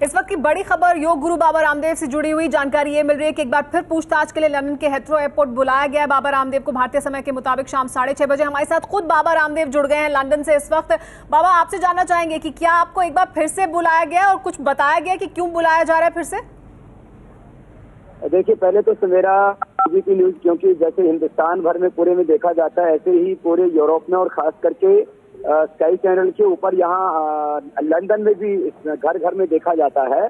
इस वक्त की बड़ी खबर योग गुरु बाबा रामदेव से जुड़ी हुई जानकारी ये मिल रही है कि एक बार फिर पूछताछ के लिए लंदन के हेथरो एयरपोर्ट बुलाया गया है बाबा रामदेव को। भारतीय समय के मुताबिक शाम 6:30 बजे हमारे साथ खुद बाबा रामदेव जुड़ गए हैं लंदन से इस वक्त। बाबा, आपसे जानना चाहेंगे कि क्या आपको एक बार फिर से बुलाया गया और कुछ बताया गया कि क्यों बुलाया जा रहा है फिर से? देखिए, पहले तो सवेरा की न्यूज, क्योंकि जैसे हिंदुस्तान भर में पूरे में देखा जाता है ऐसे ही पूरे यूरोप में और खास करके स्काई चैनल के ऊपर यहाँ लंदन में भी घर घर में देखा जाता है।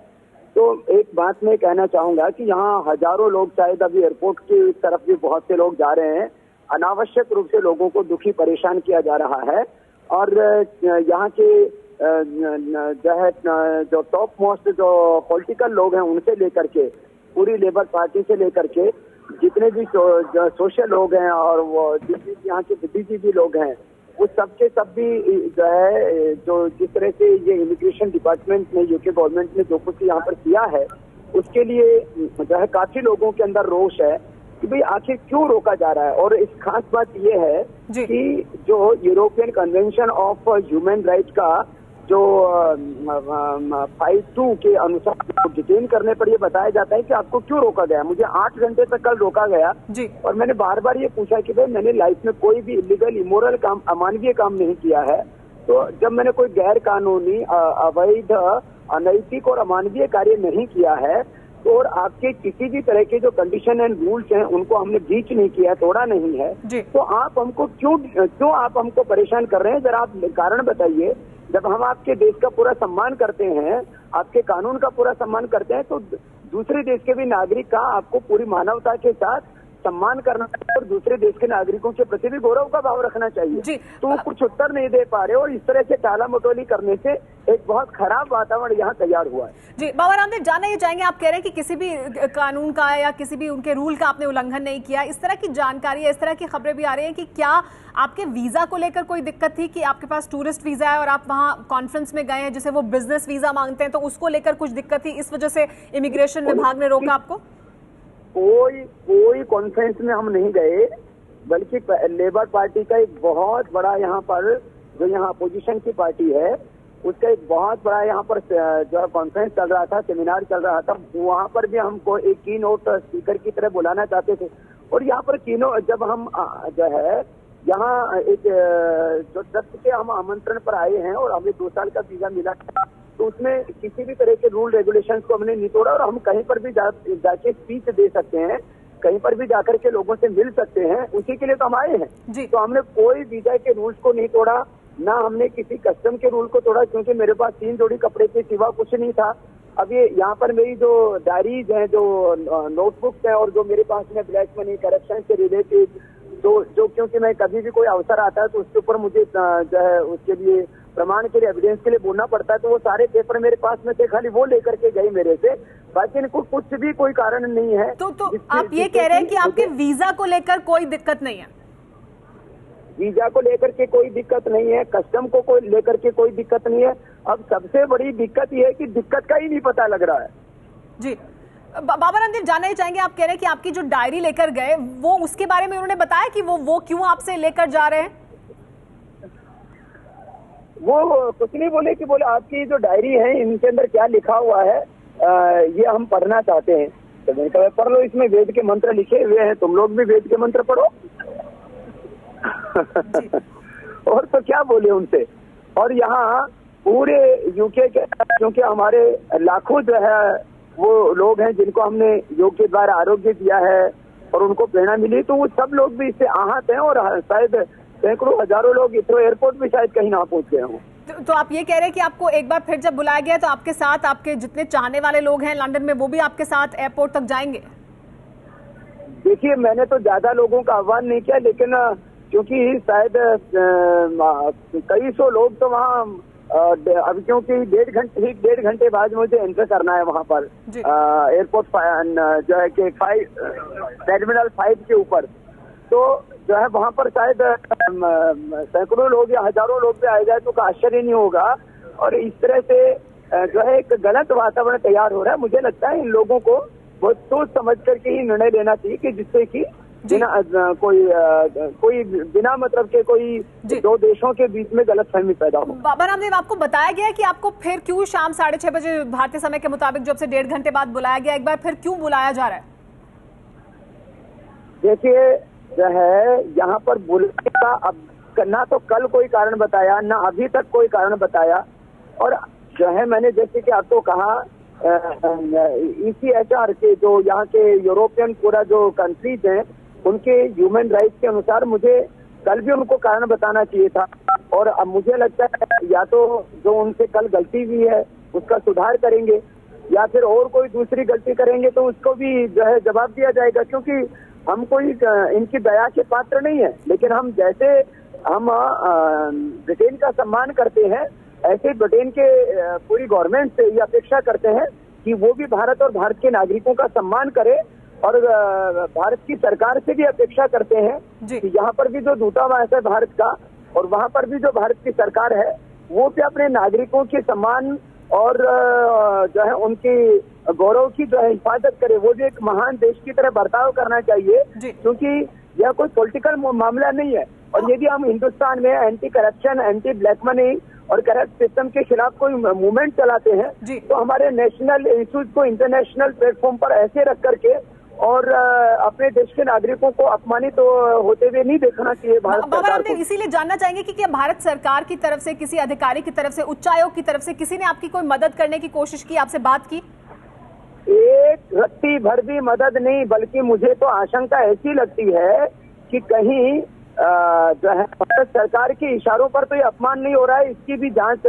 तो एक बात मैं कहना चाहूंगा कि यहाँ हजारों लोग, शायद अभी एयरपोर्ट की तरफ भी बहुत से लोग जा रहे हैं। अनावश्यक रूप से लोगों को दुखी परेशान किया जा रहा है और यहाँ के जो टॉप मोस्ट जो पॉलिटिकल लोग हैं उनसे लेकर के पूरी लेबर पार्टी से लेकर के जितने भी सोशल लोग हैं और वो यहाँ के बुद्धिजीवी लोग हैं, वो सबके सब भी जो है, जो जिस तरह से ये इमिग्रेशन डिपार्टमेंट ने, यूके गवर्नमेंट ने जो कुछ यहाँ पर किया है उसके लिए जो है काफी लोगों के अंदर रोष है कि भाई आखिर क्यों रोका जा रहा है। और इस खास बात ये है कि जो European convention of human right का जो 5(2) के अनुसार डिटेन करने पर यह बताया जाता है कि आपको क्यों रोका गया। मुझे 8 घंटे तक कल रोका गया और मैंने बार बार ये पूछा कि भाई मैंने लाइफ में कोई भी इलीगल, इमोरल काम, अमानवीय काम नहीं किया है। तो जब मैंने कोई गैर कानूनी, अवैध, अनैतिक और अमानवीय कार्य नहीं किया है तो और आपके किसी भी तरह के जो कंडीशन एंड रूल्स हैं उनको हमने ब्रीच नहीं किया है, तोड़ा नहीं है, तो आप हमको क्यों आप हमको परेशान कर रहे हैं? जरा आप कारण बताइए। जब हम आपके देश का पूरा सम्मान करते हैं, आपके कानून का पूरा सम्मान करते हैं, तो दूसरे देश के भी नागरिक का आपको पूरी मानवता के साथ सम्मान करना चाहिए और दूसरे देश के नागरिकों के प्रति भी गौरव का भाव रखना चाहिए। तो कुछ उत्तर नहीं दे पा रहे और इस तरह से टाला मटोली करने से एक बहुत खराब वातावरण यहाँ तैयार हुआ है। जी बाबा रामदेव, जानना ये चाहेंगे, आप कह रहे हैं कि किसी भी कानून का या किसी भी उनके रूल का आपने उल्लंघन नहीं किया। इस तरह की जानकारी, इस तरह की खबरें भी आ रही हैं कि क्या आपके वीजा को लेकर कोई दिक्कत थी कि आपके पास टूरिस्ट वीजा है और आप वहाँ कॉन्फ्रेंस में गए हैं जिसे वो बिजनेस वीजा मांगते हैं, तो उसको लेकर कुछ दिक्कत थी, इस वजह से इमिग्रेशन विभाग ने रोका आपको? कोई कॉन्फ्रेंस में हम नहीं गए, बल्कि लेबर पार्टी का एक बहुत बड़ा यहाँ पर, जो यहाँ अपोजिशन की पार्टी है, उसका एक बहुत बड़ा यहाँ पर जो कॉन्फ्रेंस चल रहा था, सेमिनार चल रहा था। वहाँ पर भी हमको एक की नोट स्पीकर की तरह बुलाना चाहते थे। और यहाँ पर जब हम जो है यहाँ एक जो ट्रस्ट के हम आमंत्रण पर आए हैं और हमें 2 साल का वीजा मिला था, तो उसमें किसी भी तरह के रूल रेगुलेशंस को हमने नहीं तोड़ा और हम कहीं पर भी जाके स्पीच दे सकते हैं, कहीं पर भी जाकर के लोगों से मिल सकते हैं, उसी के लिए तो हम आए हैं। तो हमने कोई वीजा के रूल्स को नहीं तोड़ा, ना हमने किसी कस्टम के रूल को तोड़ा, क्योंकि मेरे पास 3 जोड़ी कपड़े के सिवा कुछ नहीं था। अब ये यहाँ पर मेरी जो डायरीज हैं, जो नोटबुक्स हैं और जो मेरे पास में ब्लैक मनी, करप्शन से रिलेटेड जो क्योंकि मैं कभी भी कोई अवसर आता है तो उसके ऊपर मुझे जो है उसके लिए प्रमाण के लिए, एविडेंस के लिए बोलना पड़ता है, तो वो सारे पेपर मेरे पास में थे, खाली वो लेकर के गई मेरे से। बाकी इनको कुछ भी कोई कारण नहीं है। तो आप ये कह रहे हैं कि आपके वीजा को लेकर कोई दिक्कत नहीं है? वीजा को लेकर के कोई दिक्कत नहीं है, कस्टम को कोई लेकर के कोई दिक्कत नहीं है। अब सबसे बड़ी दिक्कत ये है कि दिक्कत का ही नहीं पता लग रहा है। जी बाबा रामदेव, जानना ही चाहेंगे, आप कह रहे हैं कि आपकी जो डायरी लेकर गए वो, उसके बारे में उन्होंने बताया कि वो क्यों आपसे लेकर जा रहे हैं? वो कुछ नहीं बोले कि बोले आपकी जो डायरी है इनके अंदर क्या लिखा हुआ है ये हम पढ़ना चाहते हैं। तो मैंने कहा पढ़ लो, इसमें वेद के मंत्र लिखे हुए हैं, तुम लोग भी वेद के मंत्र पढ़ो। और तो क्या बोले उनसे। और यहाँ पूरे यूके के, क्योंकि हमारे लाखों जो है वो लोग हैं जिनको हमने योग के द्वारा आरोग्य दिया है और उनको प्रेरणा मिली, तो वो सब लोग भी इससे आहत हैं और शायद सैकड़ों हजारों लोग इथरो एयरपोर्ट भी शायद कहीं ना पहुंच गए हों। तो आप ये कह रहे हैं कि आपको एक बार फिर जब बुलाया गया तो आपके साथ आपके जितने चाहने वाले लोग हैं लंदन में वो भी आपके साथ एयरपोर्ट तक जाएंगे? देखिए, मैंने तो ज्यादा लोगों का आह्वान नहीं किया, लेकिन क्योंकि शायद कई सौ लोग तो वहाँ अब, क्योंकि 1.5 घंटे बाद मुझे एंटर करना है वहाँ पर एयरपोर्ट जो है कि टर्मिनल 5 के ऊपर, तो जो है वहाँ पर शायद सैकड़ों लोग या हजारों लोग भी आ जाए तो आश्चर्य नहीं होगा। और इस तरह से जो है एक गलत वातावरण तैयार हो रहा है। मुझे लगता है इन लोगों को बहुत सोच समझ करके ही निर्णय लेना चाहिए कि जिससे कि बिना कोई बिना मतलब के कोई दो देशों के बीच में गलतफहमी पैदा हो। बाबा रामदेव, आपको बताया गया है कि आपको फिर क्यों शाम 6:30 बजे भारतीय समय के मुताबिक जब से 1.5 घंटे बाद बुलाया गया, एक बार फिर क्यों बुलाया जा रहा है? देखिए जो है यहाँ पर बुलाने का अब ना तो कल कोई कारण बताया, ना अभी तक कोई कारण बताया। और जो है मैंने जैसे कि आपको कहा ECHR के जो यहाँ के यूरोपियन पूरा जो कंट्रीज हैं उनके ह्यूमन राइट्स के अनुसार मुझे कल भी उनको कारण बताना चाहिए था। और अब मुझे लगता है या तो जो उनसे कल गलती हुई है उसका सुधार करेंगे, या फिर और कोई दूसरी गलती करेंगे तो उसको भी जो है जवाब दिया जाएगा। क्योंकि हम कोई इनकी दया के पात्र नहीं है, लेकिन हम जैसे हम ब्रिटेन का सम्मान करते हैं ऐसे ब्रिटेन के पूरी गवर्नमेंट से ये अपेक्षा करते हैं कि वो भी भारत और भारत के नागरिकों का सम्मान करे। और भारत की सरकार से भी अपेक्षा करते हैं कि यहाँ पर भी जो दूतावास है भारत का और वहाँ पर भी जो भारत की सरकार है वो भी अपने नागरिकों के सम्मान और जो है उनकी गौरव की जो है हिफाजत करे। वो भी एक महान देश की तरह बर्ताव करना चाहिए, क्योंकि यह कोई पॉलिटिकल मामला नहीं है। और यदि हम हिंदुस्तान में anti corruption, anti black money और करप्ट सिस्टम के खिलाफ कोई मूवमेंट चलाते हैं तो हमारे नेशनल इश्यूज को इंटरनेशनल प्लेटफॉर्म पर ऐसे रख करके और अपने देश के नागरिकों को अपमानित होते हुए नहीं देखना चाहिए भारत सरकार को। इसीलिए जानना चाहेंगे कि क्या भारत सरकार की तरफ से, किसी अधिकारी की तरफ से, उच्चायोग की तरफ से किसी ने आपकी कोई मदद करने की कोशिश की, आपसे बात की? एक रत्ती भर भी मदद नहीं, बल्कि मुझे तो आशंका ऐसी लगती है कि कहीं जो है भारत सरकार के इशारों पर तो ये अपमान नहीं हो रहा है। इसकी भी जांच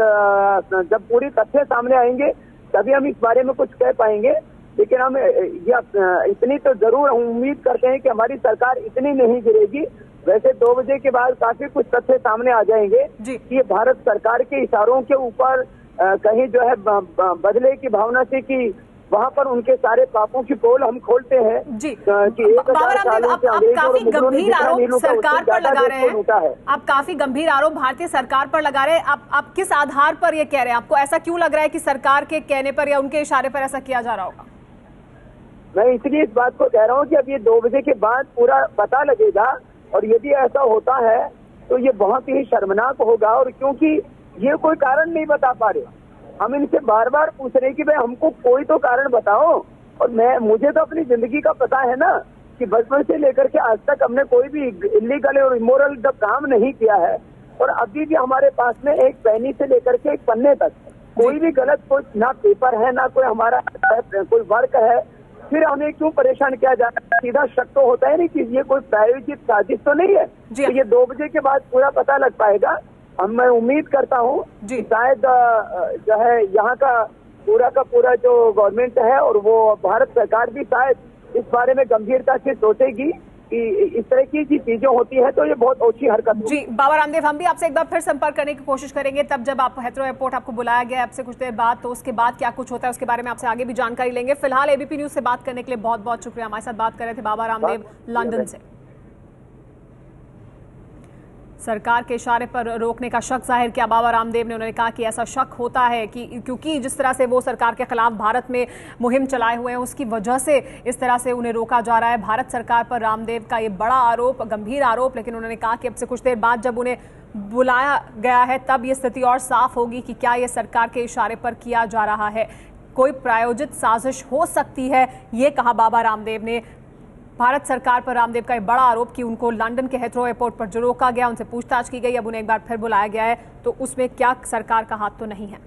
जब पूरी तथ्य सामने आएंगे तभी हम इस बारे में कुछ कह पाएंगे। लेकिन हम इतनी तो जरूर उम्मीद करते हैं कि हमारी सरकार इतनी नहीं गिरेगी। वैसे 2 बजे के बाद काफी कुछ तथ्य सामने आ जाएंगे कि ये भारत सरकार के इशारों के ऊपर कहीं जो है बदले की भावना से कि वहाँ पर उनके सारे पापों की पोल हम खोलते हैं जी। कि 1000 सालों से आप काफी गंभीर आरोप सरकार पर लगा रहे हैं, आप काफी गंभीर आरोप भारतीय सरकार पर लगा रहे हैं। आप किस आधार पर ये कह रहे हैं? आपको ऐसा क्यों लग रहा है कि सरकार के कहने पर या उनके इशारे पर ऐसा किया जा रहा होगा? मैं इसलिए इस बात को कह रहा हूँ कि अब ये 2 बजे के बाद पूरा पता लगेगा, और यदि ऐसा होता है तो ये बहुत ही शर्मनाक होगा। और क्योंकि ये कोई कारण नहीं बता पा रहे, हम इनसे बार बार पूछ रहे हैं कि भाई हमको कोई तो कारण बताओ। और मुझे तो अपनी जिंदगी का पता है ना कि बचपन से लेकर के आज तक हमने कोई भी इलीगल और इमोरल काम नहीं किया है। और अभी भी हमारे पास में एक पेनी से लेकर के एक पन्ने तक कोई भी गलत कोई ना पेपर है ना कोई हमारा कोई वर्क है, फिर हमें क्यों परेशान किया जा रहा है? सीधा शक तो होता है नहीं कि ये कोई प्रायोजित साजिश तो नहीं है। तो ये 2 बजे के बाद पूरा पता लग पाएगा। अब मैं उम्मीद करता हूँ शायद जो है यहाँ का पूरा जो गवर्नमेंट है और वो भारत सरकार भी शायद इस बारे में गंभीरता से सोचेगी कि इस तरह की चीजें होती है तो ये बहुत अच्छी हरकत जी। बाबा रामदेव, हम भी आपसे एक बार फिर संपर्क करने की कोशिश करेंगे तब जब आप हिथ्रो एयरपोर्ट आपको बुलाया गया आपसे कुछ देर बाद, तो उसके बाद क्या कुछ होता है उसके बारे में आपसे आगे भी जानकारी लेंगे। फिलहाल एबीपी न्यूज से बात करने के लिए बहुत बहुत शुक्रिया। हमारे साथ बात कर रहे थे बाबा रामदेव लंदन से। सरकार के इशारे पर रोकने का शक जाहिर किया बाबा रामदेव ने। उन्होंने कहा कि ऐसा शक होता है कि क्योंकि जिस तरह से वो सरकार के खिलाफ भारत में मुहिम चलाए हुए हैं उसकी वजह से इस तरह से उन्हें रोका जा रहा है। भारत सरकार पर रामदेव का ये बड़ा आरोप, गंभीर आरोप, लेकिन उन्होंने कहा कि अब से कुछ देर बाद जब उन्हें बुलाया गया है तब ये स्थिति और साफ होगी कि क्या ये सरकार के इशारे पर किया जा रहा है, कोई प्रायोजित साजिश हो सकती है, ये कहा बाबा रामदेव ने। भारत सरकार पर रामदेव का एक बड़ा आरोप कि उनको लंदन के हिथ्रो एयरपोर्ट पर जो रोका गया, उनसे पूछताछ की गई, अब उन्हें एक बार फिर बुलाया गया है, तो उसमें क्या सरकार का हाथ तो नहीं है।